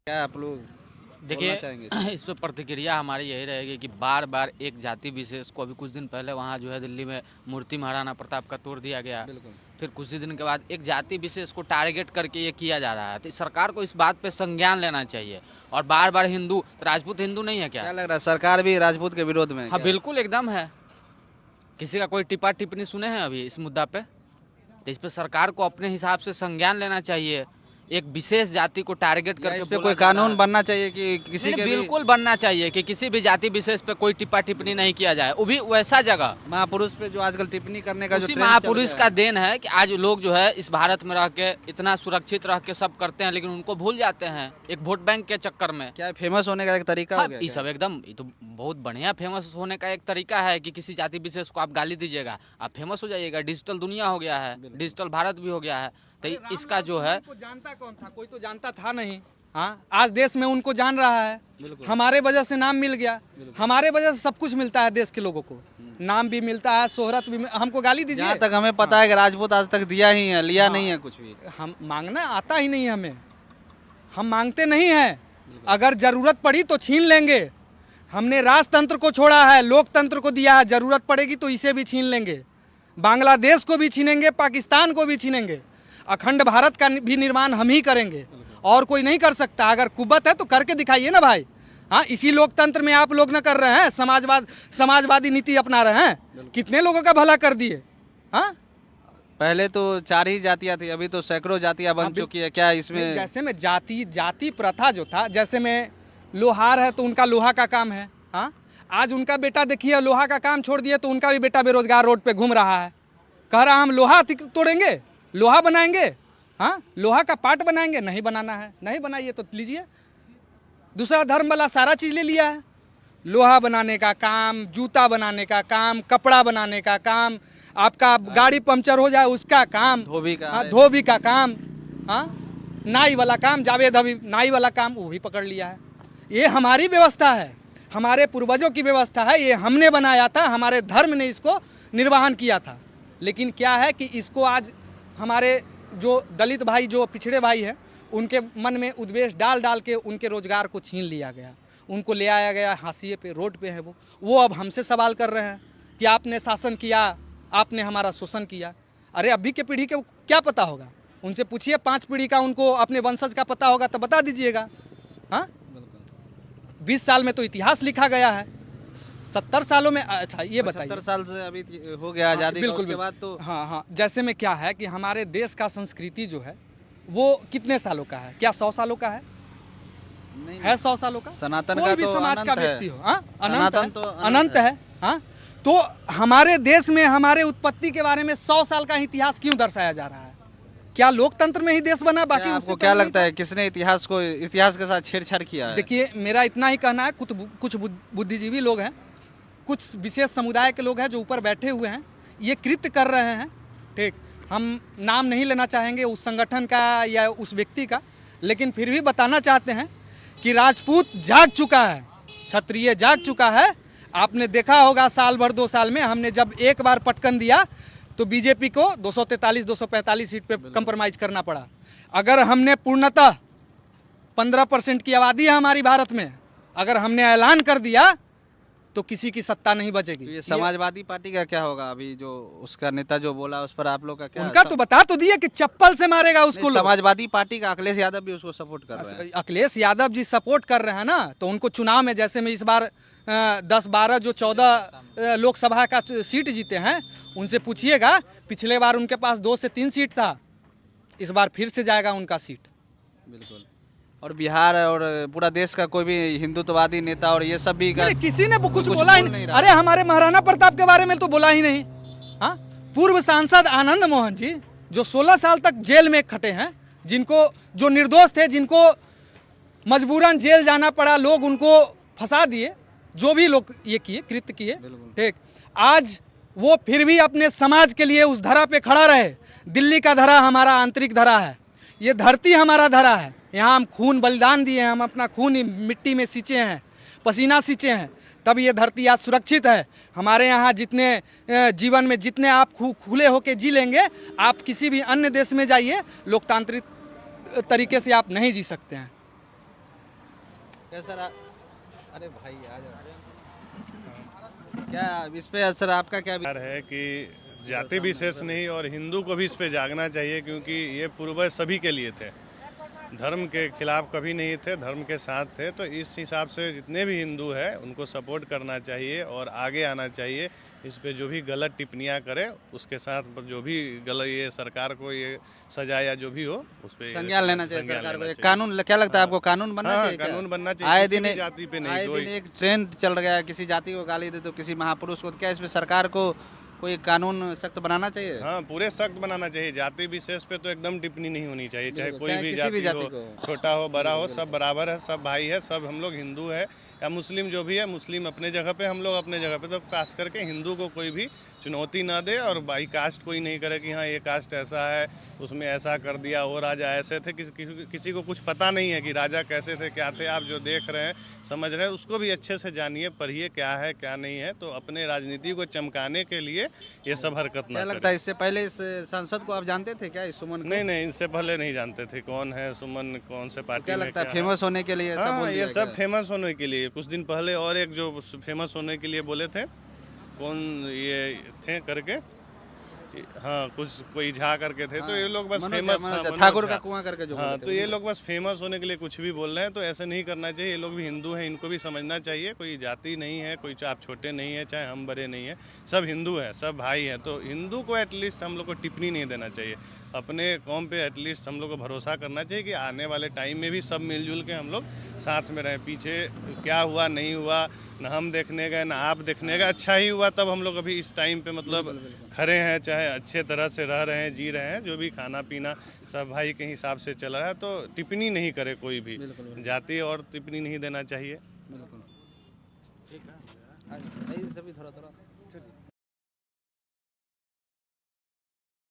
क्या आप लोग बोलना चाहेंगे देखिए इस पे प्रतिक्रिया हमारी यही रहेगी कि बार बार एक जाति विशेष को, अभी कुछ दिन पहले वहाँ जो है दिल्ली में मूर्ति महाराणा प्रताप का तोड़ दिया गया, बिल्कुल। फिर कुछ ही दिन के बाद एक जाति विशेष को टारगेट करके ये किया जा रहा है। तो सरकार को इस बात पे संज्ञान लेना चाहिए। और बार बार हिंदू, तो राजपूत हिंदू नहीं है क्या क्या? लग रहा है सरकार भी राजपूत के विरोध में है हाँ क्या? बिल्कुल एकदम है। किसी का कोई टिप्पा टिप्पणी सुने हैं अभी इस मुद्दा पे? तो इस पे सरकार को अपने हिसाब से संज्ञान लेना चाहिए। एक विशेष जाति को टारगेट या करके इस पे बोला कोई जा रहा कानून है। बनना चाहिए कि किसी नहीं, के भी बिल्कुल बनना चाहिए कि किसी भी जाति विशेष पे कोई टिप्पा टिप्पणी नहीं किया जाए, वो भी वैसा जगह। महापुरुष पे जो आजकल टिप्पणी करने का जो उसी ट्रेंड चल महापुरुष गया का है। देन है कि आज लोग जो है इस भारत में रह के इतना सुरक्षित रह के सब करते हैं, लेकिन उनको भूल जाते हैं एक वोट बैंक के चक्कर में। क्या फेमस होने का एक तरीका हाँ, हो गया ये क्या? सब एकदम, ये तो बहुत बढ़िया फेमस होने का एक तरीका है कि किसी जाति विशेष को आप गाली दीजिएगा, आप फेमस हो जाइएगा। डिजिटल दुनिया हो गया है, डिजिटल भारत भी हो गया है। तो इसका जो है, उनको जानता कौन था? कोई तो जानता था नहीं। हाँ, आज देश में उनको जान रहा है। हमारे वजह से नाम मिल गया, हमारे वजह से सब कुछ मिलता है देश के लोगों को। नाम भी मिलता है, शोहरत भी हमको गाली दीजिए। जहाँ तक हमें पता है कि राजपूत आज तक दिया ही है, लिया नहीं है कुछ भी। हम मांगना आता ही नहीं है हमें, हम मांगते नहीं हैं। अगर जरूरत पड़ी तो छीन लेंगे। हमने राजतंत्र को छोड़ा है, लोकतंत्र को दिया है। जरूरत पड़ेगी तो इसे भी छीन लेंगे, बांग्लादेश को भी छीनेंगे, पाकिस्तान को भी छीनेंगे। अखंड भारत का भी निर्माण हम ही करेंगे, और कोई नहीं कर सकता। अगर कुव्वत है तो करके दिखाइए ना भाई। हाँ, इसी लोकतंत्र में आप लोग न कर रहे हैं, समाजवादी नीति अपना रहे हैं। कितने लोगों का भला कर दिए। हाँ, पहले तो 4 ही जातियां थी, अभी तो सैकड़ों जातियां बन चुकी है। क्या इसमें जैसे में जाति प्रथा जो था, जैसे में लोहार है तो उनका लोहा का काम है। हाँ, आज उनका बेटा देखिए लोहा का काम छोड़ दिए तो उनका भी बेटा बेरोजगार रोड पे घूम रहा है, कह रहा हम लोहा तोड़ेंगे, लोहा बनाएंगे। हाँ, लोहा का पार्ट बनाएंगे। नहीं बनाना है, नहीं बनाइए तो लीजिए। दूसरा धर्म वाला सारा चीज़ ले लिया है। लोहा बनाने का काम, जूता बनाने का काम, कपड़ा बनाने का काम, आपका गाड़ी पंचर हो जाए उसका काम, धोबी का हाँ, धोबी का काम, हाँ, नाई वाला काम, जावेद हबीब नाई वाला काम वो भी पकड़ लिया है। ये हमारी व्यवस्था है, हमारे पूर्वजों की व्यवस्था है। ये हमने बनाया था, हमारे धर्म ने इसको निर्वहन किया था। लेकिन क्या है कि इसको आज हमारे जो दलित भाई, जो पिछड़े भाई हैं, उनके मन में उद्वेष डाल डाल के उनके रोजगार को छीन लिया गया, उनको ले आया गया हाशिए पे, रोड पे है वो अब हमसे सवाल कर रहे हैं कि आपने शासन किया, आपने हमारा शोषण किया। अरे अभी के पीढ़ी के क्या पता होगा? उनसे पूछिए, 5 पीढ़ी का उनको अपने वंशज का पता होगा तो बता दीजिएगा। हाँ, 20 साल में तो इतिहास लिखा गया है, 70 सालों में। अच्छा ये बताइए, 70 साल से अभी हो गया आज़ादी का, उसके बाद तो हाँ हाँ, जैसे में क्या है कि हमारे देश का संस्कृति जो है वो कितने सालों का है? क्या 100 सालों का है? नहीं है 100 सालों का? सनातन कोई का भी तो समाज का अनंत है। व्यक्ति हो, हाँ, सनातन तो अनंत है। हाँ, तो हमारे देश में हमारे उत्पत्ति के बारे में 100 साल का इतिहास क्यों दर्शाया जा रहा है? क्या लोकतंत्र में ही देश बना? बाकी क्या उससे आपको क्या पहले लगता है किसने इतिहास के साथ छेड़छाड़ किया है? देखिए, मेरा इतना ही कहना है, कुछ बुद्धिजीवी लोग हैं, कुछ विशेष समुदाय के लोग हैं जो ऊपर बैठे हुए हैं, ये कृत्य कर रहे हैं। ठीक, हम नाम नहीं लेना चाहेंगे उस संगठन का या उस व्यक्ति का, लेकिन फिर भी बताना चाहते हैं कि राजपूत जाग चुका है, क्षत्रिय जाग चुका है। आपने देखा होगा साल भर 2 साल में हमने जब एक बार पटकन दिया तो बीजेपी को 243-245 सीट पे कंप्रोमाइज करना पड़ा। अगर हमने पूर्णतः 15% की आबादी है हमारी भारत में, अगर हमने ऐलान कर दिया तो किसी की सत्ता नहीं बचेगी। तो ये समाजवादी पार्टी का क्या होगा? अभी जो उसका नेता जो बोला उस पर आप लोग का क्या? उनका तो बता तो दिए कि चप्पल से मारेगा उसको नहीं, लोग। समाजवादी पार्टी का अखिलेश यादव भी उसको सपोर्ट कर रहे हैं। अखिलेश यादव जी सपोर्ट कर रहे हैं ना, तो उनको चुनाव में, जैसे में इस बार 10-12 जो 14 लोकसभा का सीट जीते हैं, उनसे पूछिएगा। पिछले बार उनके पास 2 से 3 सीट था, इस बार फिर से जाएगा उनका सीट। बिल्कुल। और बिहार और पूरा देश का कोई भी हिंदुत्ववादी नेता और ये सब भी किसी ने कुछ बोला ही नहीं। अरे हमारे महाराणा प्रताप के बारे में तो बोला ही नहीं। हाँ, पूर्व सांसद आनंद मोहन जी जो 16 साल तक जेल में खटे हैं, जिनको, जो निर्दोष थे, जिनको मजबूरन जेल जाना पड़ा, लोग उनको फंसा दिए, जो भी लोग ये किए, कृत्य किए। ठीक, आज वो फिर भी अपने समाज के लिए उस धरा पे खड़ा रहे। दिल्ली का धरा हमारा आंतरिक धरा है, ये धरती हमारा धरा है। यहाँ हम खून बलिदान दिए हैं, हम अपना खून मिट्टी में सींचे हैं, पसीना सींचे हैं, तब ये धरती आज सुरक्षित है। हमारे यहाँ जितने जीवन में जितने आप खुले होके जी लेंगे, आप किसी भी अन्य देश में जाइए, लोकतांत्रिक तरीके से आप नहीं जी सकते हैं। क्या सर अरे भाई आ जाओ। क्या इस पे सर आपका क्या है कि जाति विशेष नहीं और हिंदू को भी इस पे जागना चाहिए, क्योंकि ये पूर्वज सभी के लिए थे, धर्म के खिलाफ कभी नहीं थे, धर्म के साथ थे। तो इस हिसाब से जितने भी हिंदू हैं उनको सपोर्ट करना चाहिए और आगे आना चाहिए। इस पे जो भी गलत टिप्पणियां करे उसके साथ जो भी गलत, ये सरकार को ये सजा या जो भी हो उस पे संज्ञान लेना चाहिए संज्ञान सरकार को। लेना एक चाहिए। कानून क्या लगता है आपको, कानून बनना हाँ, चाहिए क्या? कानून बनना चाहिए, आए किसी दिन भी जाति पे नहीं, आए कोई- दिन एक ट्रेंड चल गया है, किसी जाति को गाली दे तो किसी महापुरुष को। क्या इस पे सरकार को कोई कानून सख्त बनाना चाहिए? हाँ, पूरे सख्त बनाना चाहिए। जाति विशेष पे तो एकदम टिप्पणी नहीं होनी चाहिए, चाहे बिल्कुल, कोई चाहे भी किसी भी जाति जाति हो, को। छोटा हो बड़ा हो, सब बराबर है, सब भाई है, सब हम लोग हिंदू है या मुस्लिम जो भी है, मुस्लिम अपने जगह पे, हम लोग अपने जगह पे। तो खास करके हिंदू को कोई भी चुनौती ना दे और बाई कास्ट कोई नहीं करे कि हाँ ये कास्ट ऐसा है, उसमें ऐसा कर दिया, वो राजा ऐसे थे। किसी को कुछ पता नहीं है कि राजा कैसे थे, क्या थे। आप जो देख रहे हैं, समझ रहे हैं, उसको भी अच्छे से जानिए, पढ़िए क्या है क्या नहीं है। तो अपने राजनीति को चमकाने के लिए ये सब हरकत क्या ना लगता है इससे पहले इस सांसद को आप जानते थे क्या, इस सुमन को? नहीं, इनसे पहले नहीं जानते थे कौन है सुमन, कौन से पार्टी क्या में लगता है क्या फेमस होने के लिए ऐसा हाँ, बोल ये दिया सब क्या? फेमस होने के लिए। कुछ दिन पहले और एक जो फेमस होने के लिए बोले थे, कौन ये थे करके, हाँ कुछ कोई झा करके थे। तो ये लोग बस मनोज फेमस, मनोज हाँ, ठाकुर मनोज का झा। कुआं करके जो हाँ, बोले थे, तो ये उन्हीं लोग बस फेमस होने के लिए कुछ भी बोल रहे हैं। तो ऐसे नहीं करना चाहिए। ये लोग भी हिंदू हैं, इनको भी समझना चाहिए। कोई जाति नहीं है, कोई आप छोटे नहीं है, चाहे हम बड़े नहीं है, सब हिंदू हैं, सब भाई हैं। तो हिंदू को एटलीस्ट हम लोग को टिप्पणी नहीं देना चाहिए। अपने कौम पे एटलीस्ट हम लोग को भरोसा करना चाहिए कि आने वाले टाइम में भी सब मिलजुल के हम लोग साथ में रहें। पीछे क्या हुआ नहीं हुआ, ना हम देखने गए ना आप देखने गए, अच्छा ही हुआ तब हम लोग अभी इस टाइम पे मतलब खड़े हैं, चाहे अच्छे तरह से रह रहे हैं, जी रहे हैं, जो भी खाना पीना सब भाई के हिसाब से चल रहा है। तो टिप्पणी नहीं करे कोई भी जाति और टिप्पणी नहीं देना चाहिए। बिल्कुल ठीक है। सभी थोड़ा थोड़ा